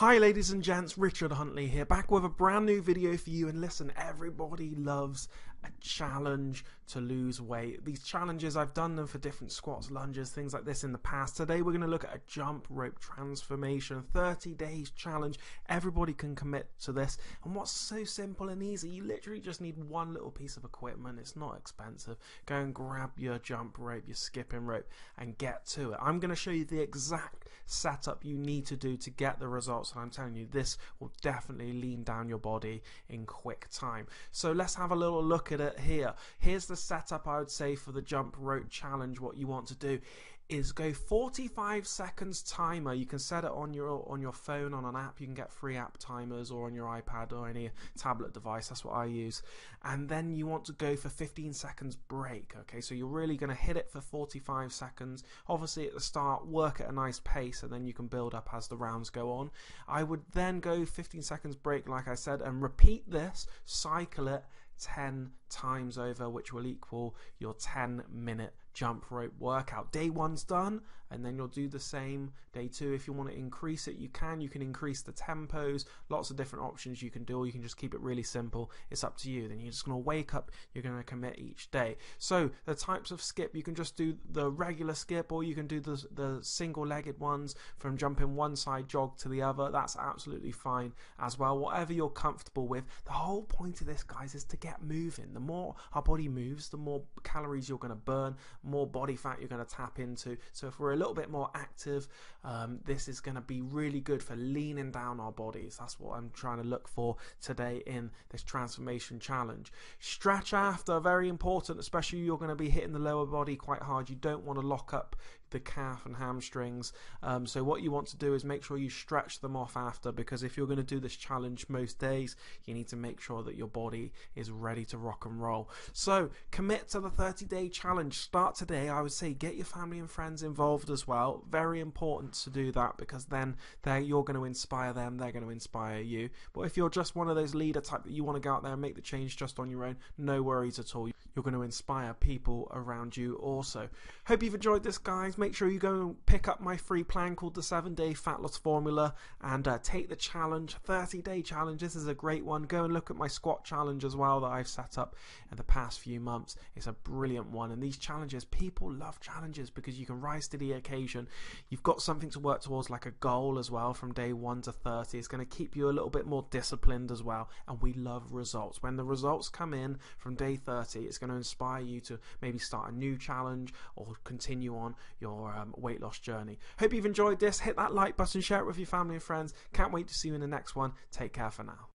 Hi ladies and gents, Richard Huntley here, back with a brand new video for you. And listen, everybody loves a challenge to lose weight. These challenges, I've done them for different squats, lunges, things like this in the past. Today we're going to look at a jump rope transformation, 30 days challenge. Everybody can commit to this. And what's so simple and easy, you literally just need one little piece of equipment. It's not expensive. Go and grab your jump rope, your skipping rope, and get to it. I'm going to show you the exact setup you need to do to get the results, and I'm telling you, this will definitely lean down your body in quick time. So let's have a little look at it here. Here's the setup I would say for the jump rope challenge. What you want to do is go 45 seconds timer. You can set it on your phone, on an app. You can get free app timers, or on your iPad or any tablet device. That's what I use. And then you want to go for 15 seconds break. Okay, so you're really going to hit it for 45 seconds. Obviously at the start, work at a nice pace, and then you can build up as the rounds go on. I would then go 15 seconds break, like I said, and repeat this, cycle it 10 times over, which will equal your 10-minute jump rope workout. Day one's done, and then you'll do the same day two. If you want to increase it, you can increase the tempos, lots of different options you can do, or you can just keep it really simple. It's up to you. Then you're just going to wake up, you're going to commit each day. So the types of skip, you can just do the regular skip, or you can do the single-legged ones from jumping one side jog to the other. That's absolutely fine as well, whatever you're comfortable with. The whole point of this, guys, is to get moving. The more our body moves, the more calories you're going to burn, more body fat you're going to tap into. So if we're a little bit more active, this is going to be really good for leaning down our bodies. That's what I'm trying to look for today in this transformation challenge. Stretch after, very important, especially you're going to be hitting the lower body quite hard. You don't want to lock up the calf and hamstrings, so what you want to do is make sure you stretch them off after, because if you're going to do this challenge most days, you need to make sure that your body is ready to rock and roll. So commit to the 30-day challenge. Start today. I would say get your family and friends involved as well. Very important to do that, because then you're going to inspire them, they're going to inspire you. But if you're just one of those leader type that you want to go out there and make the change just on your own, no worries at all. You're going to inspire people around you also. Hope you've enjoyed this, guys. Make sure you go and pick up my free plan called the 7-Day Fat Loss Formula, and take the challenge, 30-day challenge. This is a great one. Go and look at my squat challenge as well that I've set up in the past few months. It's a brilliant one, and these challenges, people love challenges because you can rise to the occasion. You've got something to work towards, like a goal as well, from day 1 to 30. It's going to keep you a little bit more disciplined as well, and we love results. When the results come in from day 30, it's going to inspire you to maybe start a new challenge or continue on your weight loss journey. Hope you've enjoyed this. Hit that like button, share it with your family and friends. Can't wait to see you in the next one. Take care for now.